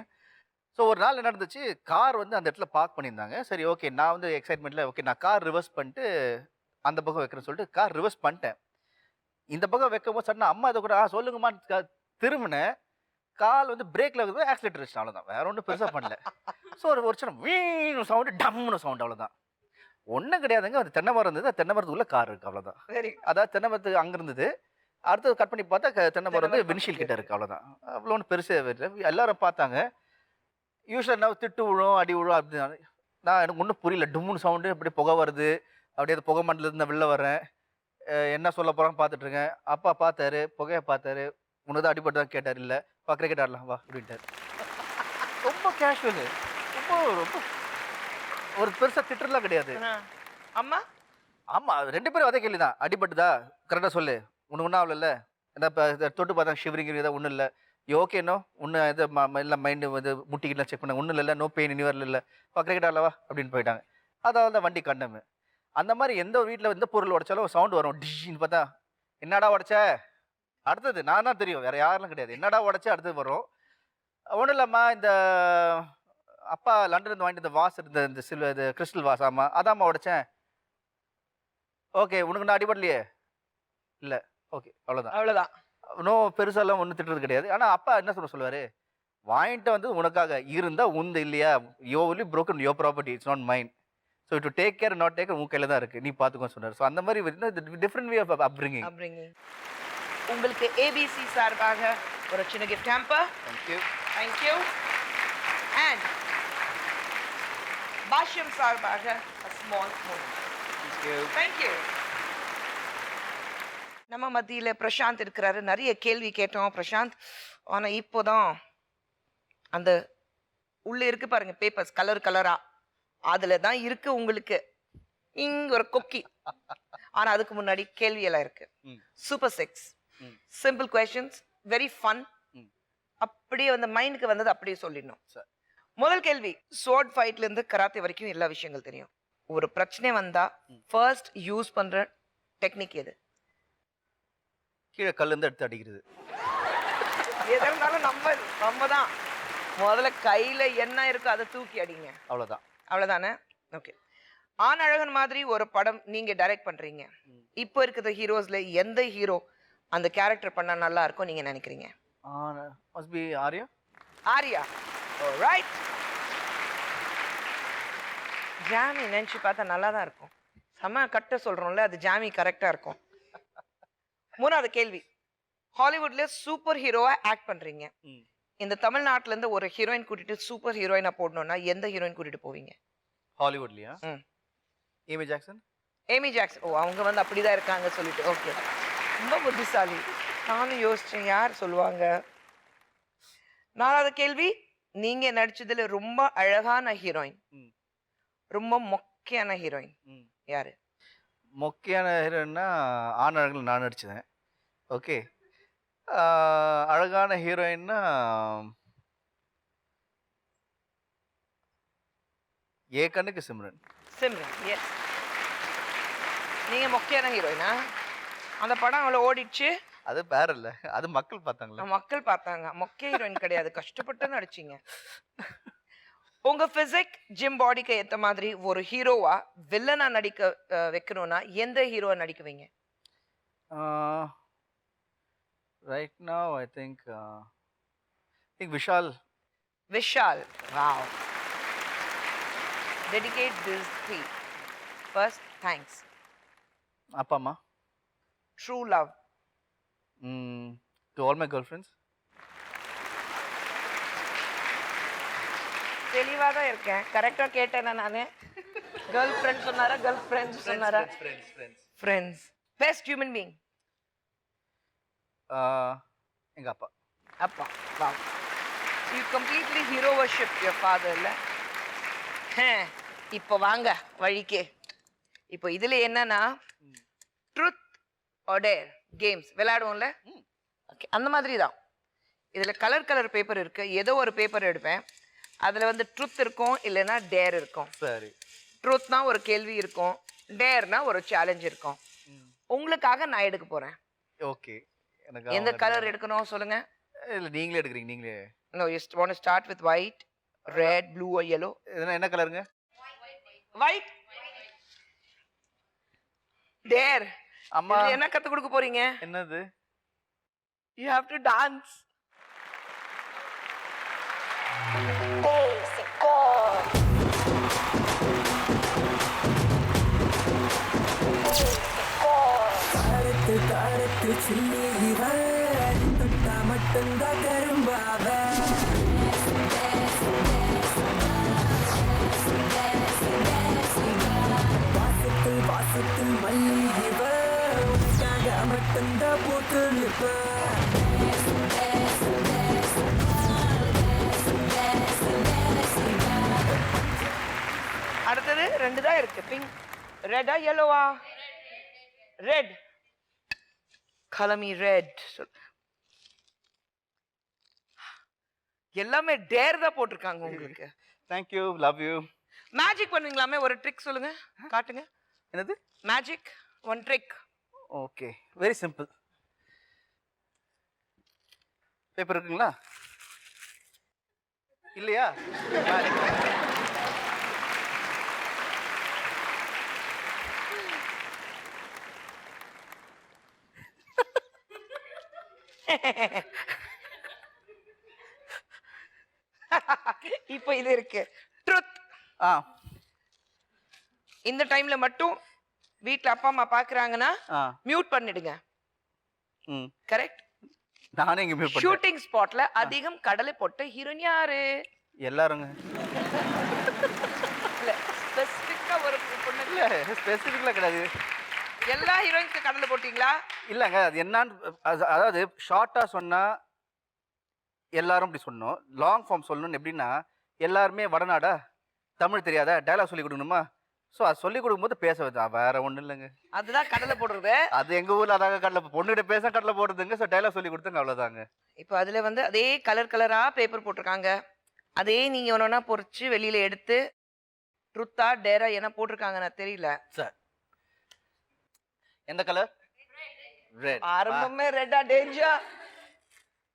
ஸோ ஒரு நாள் என்ன நடந்துச்சு, கார் வந்து அந்த இடத்துல பார்க் பண்ணியிருந்தாங்க. சரி ஓகே, நான் வந்து எக்ஸைட்மெண்ட்டில் ஓகே நான் கார் ரிவர்ஸ் பண்ணிட்டு அந்த பக்கம் வைக்கிறேன்னு சொல்லிட்டு கார் ரிவர்ஸ் பண்ணிட்டேன். இந்த பக்கம் வைக்கும்போது சடனாக அம்மா இதை கூட சொல்லுங்கம்மா திரும்பினேன். கால் வந்து பிரேக்கில் இருக்குது, ஆக்சிலேட்டர் வச்சு அவ்வளோதான், வேற ஒன்றும் பெருசாக பண்ணல. ஸோ ஒரு சின்ன வீணு சவுண்டு, டம்னு சவுண்டு, அவ்வளோதான். ஒன்றும் கிடையாதுங்க. அது தென்னை மரம் இருந்தது, தென்னை மரத்துக்குள்ள கார் இருக்குது, அவ்வளோதான். சரி, அதாவது தென்னை மரத்துக்கு அங்கே இருந்தது, அடுத்தது கட் பண்ணி பார்த்தா தென்னை மரம் வந்து விண்ஷீல் கிட்ட இருக்குது, அவ்வளோதான். அவ்வளோ ஒன்றும் பெருசாக எல்லாரும் பார்த்தாங்க. யூஸ்வலாக நான் திட்டு விழும் அடி விழும் அப்படி. நான் எனக்கு ஒன்றும் புரியல. டும்முன்னு சவுண்டு, அப்படியே புகை வருது, அப்படியே அந்த புகை மண்டலத்துலேருந்து நான் வெளில வரேன். என்ன சொல்ல போகிறான்னு பார்த்துட்டு இருக்கேன். அப்பா பார்த்தாரு, புகையை பார்த்தாரு. உனக்கு தான் அடிபட்டு தான் கேட்டார். இல்லை வா கிரிக்கெட் ஆடலாம் வா அப்படின்ட்டார். ரொம்ப கேஷுவலு, ரொம்ப ரொம்ப ஒரு பெருசாக திட்டுறதுலாம் கிடையாது. அம்மா ஆமாம், 2 பேரும் அதே கேள்வி தான். அடிபட்டுதா கரெக்டாக சொல்லு, உனக்கு ஒன்றும் ஆகல. என்ன இப்போ தொட்டு பார்த்தாங்க ஷிவரிங் ஏதாவது ஒன்றும் இல்லை. ஓகேனோ ஒன்று இது இல்லை மைண்டு இது முட்டிக்கிட்டலாம் செக் பண்ண ஒன்றும் இல்லை, நோ பெயின் இனி வரல, இல்லை வா கிரிக்கெட் ஆடலவா அப்படின்னு போயிட்டாங்க. அதாவது தான் வண்டி கண்டமு. அந்த மாதிரி எந்த வீட்டில் எந்த பொருள் உடைச்சாலும் சவுண்டு வரும். டிஷ்ன்னு பார்த்தா என்னடா உடைச்ச, அடுத்தது நான் தான் தெரியும், வேற யாரும் கிடையாது. என்னடா உடைச்ச அடுத்தது வரும். ஒன்றும் இல்லைம்மா, இந்த அப்பா லண்டன்லேருந்து வாங்கிட்டு இந்த வாஸ் இருந்த இந்த இது கிறிஸ்டல் வாஸ், ஆமாம் அதாம்மா உடைச்சேன். ஓகே உனக்கு நான் அடிபடலையே, இல்லை ஓகே அவ்வளோதான் அவ்வளோதான். இன்னும் பெருசாலாம் ஒன்றும் திட்டுறது கிடையாது. ஆனால் அப்பா என்ன சொல்லுவார், வாங்கிட்டு வந்து உனக்காக இருந்தால் உந்து இல்லையா, you only broken your property, it's not mind. So do take care not take உன் கையில் தான் இருக்குது, நீ பார்த்துக்கோன்னு சொன்னார். ஸோ அந்த மாதிரி டிஃப்ரெண்ட் வே ஆஃப் அப்ரிங்கிங். உங்களுக்கு ஏபிசி சார்பாக ஒரு சின்ன gift hamper. Thank you. Thank you. And Bhashyam சார்பாக a small moment. Thank you. Thank you. நம்ம மத்தியில் பிரசாந்த் இருக்கிறாரு. நிறைய கேள்வி கேட்டோம் பிரசாந்த். ஆனால் இப்போதான் அந்த உள்ள இருக்கு பாருங்க பேப்பர்ஸ் கலர் கலரா, அதுல தான் இருக்கு உங்களுக்கு இங்க ஒரு கொக்கி. ஆனா அதுக்கு முன்னாடி கேள்வி எல்லாம் இருக்கு. Super 6 simple questions, very fun. அப்படியே வந்து மைண்டுக்கு வந்தது அப்படியே சொல்லிடணும். முதல் கேள்வி, ஸ்வார்ட் ஃபைட்ல இருந்து கராத்தே வரைக்கும் எல்லா விஷயங்கள் தெரியும். ஒரு பிரச்சனை வந்தா ஃபர்ஸ்ட் யூஸ் பண்ற டெக்னிக் எது? கீழே கல்லேருந்து எடுத்து அடிக்கிறது. எதா இருந்தாலும் நம்ம தான் முதல்ல கையில என்ன இருக்கோ அதை தூக்கி அடிங்க, அவ்வளோதான். அவ்வளவுதானே? ஓகே. ஆண் அழகன் மாதிரி ஒரு படம் நீங்க டைரக்ட் பண்றீங்க. இப்போ இருக்கிற ஹீரோஸ்ல எந்த ஹீரோ அந்த கேரக்டர் பண்ணா நல்லா இருக்கும் நீங்க நினைக்கிறீங்க? Must be Arya. Arya. Right. ஜாமி நினைச்சு பார்த்தா நல்லா தான் இருக்கும். செம கட்ட சொல்றோம்ல, அது ஜாமி கரெக்டா இருக்கும். மூணாவது கேள்வி, ஹாலிவுட்ல சூப்பர் ஹீரோவா ஆக்ட் பண்றீங்க. இந்த தமிழ்நாட்டுல இருந்து ஒரு ஹீரோயின் கூட்டிட்டு சூப்பர் ஹீரோயினா போடணும்னா எந்த ஹீரோயின் கூட்டிட்டு போவீங்க? ஹாலிவுட்லயா? Amy Jackson. Amy Jackson. ஓ, அவங்க வந்து அப்படிதான் இருக்காங்க சொல்லிட்டு. ஓகே, ரொம்ப புத்திசாலி. நானும் யோசிச்சேன் யார் சொல்லுவாங்க. நாலாவது கேள்வி, நீங்க நடிச்சதுல ரொம்ப அழகான ஹீரோயின், ரொம்ப மொக்கையான ஹீரோயின் யாரு? மொக்கையான ஹீரோயின்னா ஆண் அழகில் நான் நடிச்சேன். ஓகே. அழகான ஹீரோயின்னா ஏ கண்ணுக்கு சிம்ரன். சிம்ரன். எஸ். நீங்க மொக்கையான ஹீரோயினா? அந்த படம் அவ்வளோ ஓடிடுச்சு. அது வேற இல்ல, அது மக்கள் பார்த்தாங்களா? மக்கள் பார்த்தாங்க. மொக்கை ஹீரோயின் கிடையாது, கஷ்டப்பட்டு நடிச்சீங்க. உங்க பிசிக் ஜிம் பாடிக்கு ஏத்த மாதிரி ஒரு ஹீரோவா வில்லனா நடிக்க வைக்கணும்னா எந்த ஹீரோவா நடிக்குவீங்க? Right now I think Vishal. Vishal. Wow. Dedicate this three. First, thanks. அப்பா அம்மா. True love. To all my girlfriends. தெளிவா தான் இருக்கேன். கரெக்டா கேட்டேனா நானு? கேர்ள் ஃப்ரெண்ட் சொன்னாரா, கேர்ள் ஃப்ரெண்ட்ஸ் சொன்னாரா? ஃப்ரெண்ட்ஸ். Best human being? எங்க அப்பா. அப்பா. Wow. You completely hero worship your father இல்ல? இப்போ வாங்க வழிக்கே. இப்போ இதுல என்னன்னா ட்ரூத் ஆர் டேர் கேம்ஸ் விளையாடுவோம்ல. ஓகே, அந்த மாதிரி தான். இதுல கலர் பேப்பர் இருக்கு. ஏதோ ஒரு பேப்பர் எடுப்பேன், அதுல வந்து ட்ரூத் இருக்கும் இல்லைன்னா டேர் இருக்கும். சரி. ட்ரூத்னா ஒரு கேள்வி இருக்கும், டேர்னா ஒரு சேலஞ்ச் இருக்கும். உங்களுக்காக நான் எடுக்க போறேன். ஓகே. எனக்கு எந்த கலர் எடுக்கணும் சொல்லுங்க. இல்ல நீங்களே எடுக்கிறீங்க, நீங்களே. No, you want to start with white, red, blue or yellow? இதெல்லாம் என்ன கலருங்க? White. Dare. அம்மா இதுல என்ன கத்து கொடுக்க போறீங்க? என்னது? You have to dance. காரத்து சில்லி இவன் தொட்டா மட்டும்தான் கரும்பாவ வாசத்தில் மல்லி இவன் மட்டும்தான் போட்டு அடுத்தது 2 தான் இருக்கு. பிங்க், ரெட்டா yellowவா? ரெட். Color me red. எல்லாமே டேர் தான் போட்டிருக்காங்க உங்களுக்கு. Thank you, love you. Magic பண்ணுவீங்களாமே, ஒரு ட்ரிக் சொல்லுங்க, காட்டுங்க. என்னது? Magic, one trick. Okay, very simple. Paper இருக்குங்களா? இல்லையா? இப்போ இது இருக்கு, ட்ரூத். இந்த டைம்ல மட்டும் வீட்ல அப்பா அம்மா பாக்குறாங்கன்னா மியூட் பண்ணிடுங்க. கரெக்ட். நானே இங்க மியூட் பண்ணேன். ஷூட்டிங் ஸ்பாட்ல அதிகம் கடலை போட்ட ஹீரோயின் யாரு? எல்லாருங்க. இல்ல ஸ்பெசிபிக்கா ஒரு பொண்ணு இல்ல, ஸ்பெசிபிக்கலா கிடையாது. எல்லா ஹீரோயின்ஸ்க்கு கடலை போட்டீங்களா? இல்லங்க, அது என்னன்னு அதாவது ஷார்ட்டா சொன்னா எல்லாரும் இப்படி சொன்னோம், லாங் ஃபார்ம் சொல்லணும்னு எப்படின்னா எல்லாருமே வடநாடா, தமிழ் தெரியாதா, டயலாக் சொல்லி கொடுக்கணுமா, ஸோ அது சொல்லி கொடுக்கும்போது பேச வச்சா, வேற ஒன்றும் இல்லைங்க. அதுதான் கடலை போடுறது. அது எங்க ஊர்ல அதாங்க கடலை, பொண்ணுகிட்ட பேச கடலை போடுறதுங்க. ஸோ டயலாக் சொல்லி கொடுத்தாங்க, அவ்வளோதாங்க. இப்போ அதுல வந்து அதே கலர் கலரா பேப்பர் போட்டிருக்காங்க, அதே நீங்க ஒன்னொன்னா பொறிச்சு வெளியில எடுத்து ட்ரூத்தா டேரா என்ன போட்டிருக்காங்க நான் தெரியல சார். எந்த கலர்? ரெட். ஆரம்பமே ரெட்டா? டேஞ்சர்.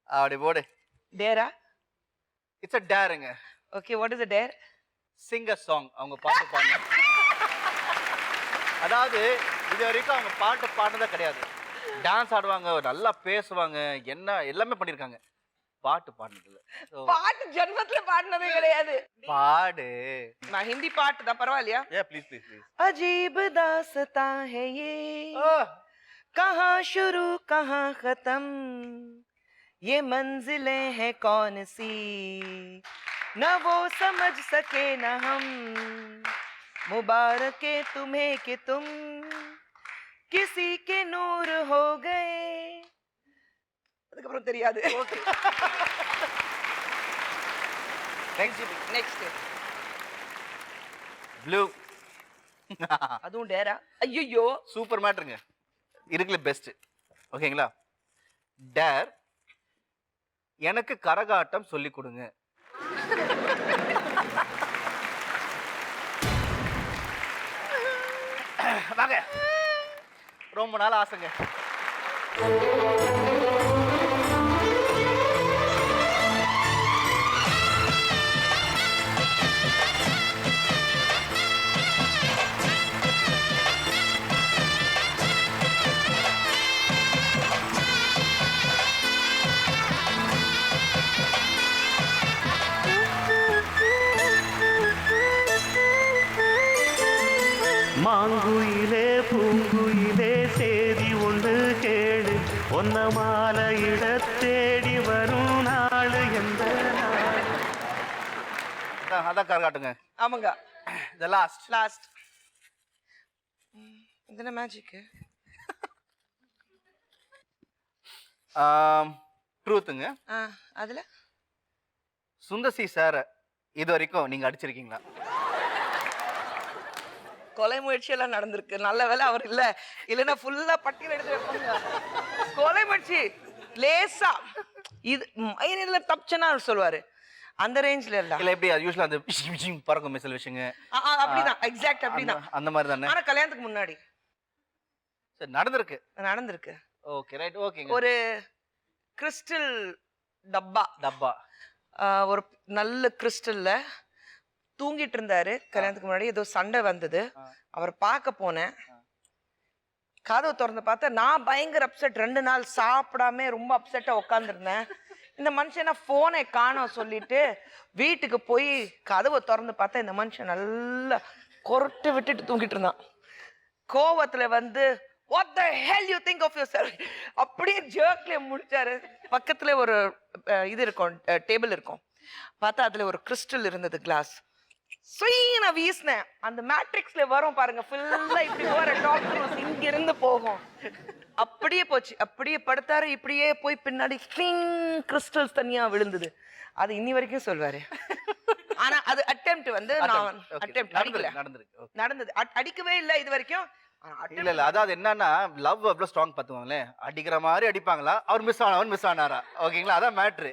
அப்படி போடு. டேரா? இட்ஸ் a dareங்க. Okay, what is a dare? Sing a song. அவங்க பாட்டு பாடுங்க. அதாவது இது வரைக்கும் அவங்க பாட்டு பாடுனதே கிடையாது. டான்ஸ் ஆடுவாங்க, நல்லா பேசுவாங்க, என்ன எல்லாமே பண்ணிருக்காங்க. பாட்டு பாடுனது இல்ல. பாட்டு ஜென்மத்துல பாடுனதே கிடையாது. பாடு. நான் ஹிந்தி பாட்டு தான், பரவாயில்லையா? Please please please. अजीब दास्तां है ये, कहाँ शुरू कहाँ खत्म, ये मंजिलें हैं कौन सी, न वो समझ सके न हम, मुबारक है तुम्हें कि तुम किसी के नूर हो गए. அதுக்கப்புறம் தெரியாது. ஓகே. Next blue. அதுவும் டேரா? ஐயோ, சூப்பர் மேட்டருங்க, இருக்குல பெஸ்ட். ஓகேங்களா? டேர், எனக்கு கரகாட்டம் சொல்லி கொடுங்க. வாங்க, ரொம்ப நாள் ஆசைங்க. மாங்குயிலே பூங்குயிலே சேதி ஒன்று கேளு, ஒன்ன மாலையிட தேடி வரும் நாள் எந்த நாள். அதான் கரகாட்டுங்க. ஆமாங்க. The last. என்ன மேஜிக்? ட்ரூத்துங்க. அதுல சுந்தசி சார் இது வரைக்கும் நீங்க அடிச்சிருக்கீங்களா? கொலை முயற்சி எல்லாம் நடந்திருக்கு, நல்ல வேலை அவர் இல்ல, இல்லைன்னா ஃபுல்லா பட்டியல் எடுத்து வைப்பாங்க. கொலை முயற்சி லேசா இது தப்பிச்சேன்னா சொல்லுவாரு, அந்த ரேஞ்ச்ல இல்ல. இல்ல எப்படி யூஸ்வலா அந்த பறக்கும் சில விஷயங்க அப்படிதான் எக்ஸாக்ட் அப்படிதான். அந்த மாதிரி தானே? ஆனா கல்யாணத்துக்கு முன்னாடி சரி நடந்திருக்கு. நடந்திருக்கு. ஓகே ரைட் ஓகேங்க. ஒரு கிறிஸ்டல் டப்பா ஒரு நல்ல கிறிஸ்டல்ல தூங்கிட்டு இருந்தாரு. கல்யாணத்துக்கு முன்னாடி ஏதோ சண்டை வந்தது. அவர் பார்க்க போனேன். கதவை திறந்து பார்த்தா நான் பயங்கர அப்செட். 2 நாள் சாப்பிடாம ரொம்ப அப்செட்டா உட்காந்துருந்தேன். இந்த மனுஷன் போனை காணோம் சொல்லிட்டு வீட்டுக்கு போய் கதவை திறந்து பார்த்தா இந்த மனுஷன் நல்லா கொரட்டு விட்டுட்டு தூங்கிட்டு இருந்தான். கோவத்துல வந்து what the hell you think of yourself அப்படியே ஜர்க்ல முடிச்சாரு. பக்கத்துல ஒரு இது இருக்கும், டேபிள் இருக்கும். பார்த்தா அதுல ஒரு கிறிஸ்டல் இருந்தது, கிளாஸ். சுயின வீசினேன். அந்த மேட்ரிக்ஸ்ல வரும் பாருங்க, ஃபுல்லா இப்படி போற டாக்டர் இங்க இருந்து போகும். அப்படியே போச்சு. அப்படியே படுத்தாரு. இப்படியே போய் பின்னாடி கிறிஸ்டல்ஸ் தனியா விழுந்தது. அது இன்னி வரைக்கும் சொல்வாரு. ஆனா அது அட்டெம்ப்ட் வந்து நான் அட்டெம்ப்ட் அடிக்கல. நடந்தது அடிக்கவே இல்லை இது வரைக்கும். இல்ல இல்ல அதாவது என்னன்னா லவ் அவ்வளவு ஸ்ட்ராங் பாத்துவாங்களேன். அடிக்கிற மாதிரி அடிப்பாங்களா, அவர் மிஸ் ஆனாரா? ஓகேங்களா, அதான் மேட்ரு.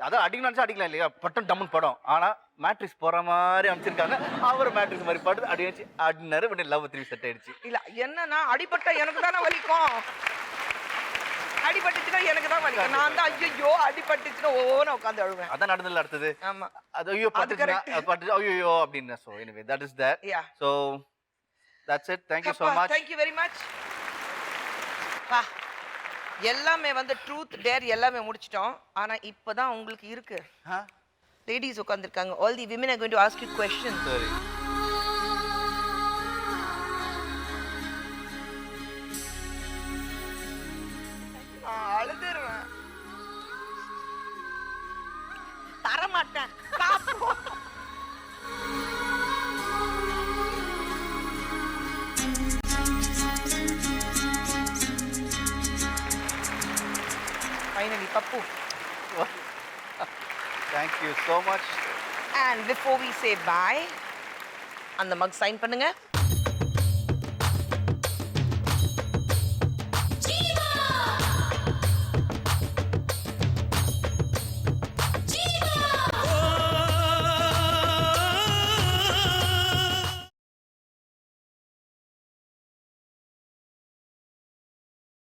அதான் அடிக்கணும் நினைச்சா அடிக்கலாம் இல்லையா, பட்டம் டம்முன்னு படம். ஆனா மேட்ரிக்ஸ் போற மாதிரி அமைச்சிருக்காங்க. அவர் மேட்ரிக்ஸ் மாதிரி படுத்து அடி வச்சு அடினாரு. உடனே லவ் 3 செட் ஆயிடுச்சு. இல்ல என்னன்னா அடிபட்ட எனக்கு தானே வலிக்கும். அடிபட்டுச்சுன்னா எனக்கு தான் வலிக்கும். நான் தான் ஐயோ அடிபட்டுச்சுன்னா ஓன்னு உட்காந்து அழுவேன். அதான் நடந்ததுல அடுத்தது. ஆமா அது ஐயோ பட்டு ஐயோ அப்படின்னு. So anyway that is that. Yeah. So that's it. Thank you so much. Thank you very much. எல்லாமே வந்து ட்ரூத் டேர் எல்லாமே முடிச்சிட்டோம். ஆனா இப்பதான் உங்களுக்கு இருக்கு. Ladies உட்கார்ந்திருக்காங்க. All the women are going to ask you questions. சரி. அழுதுருவேன். தரமாட்டேன். Finally, Pappu. Thank you so much. And before we say bye, அந்த mug sign பண்ணுங்க.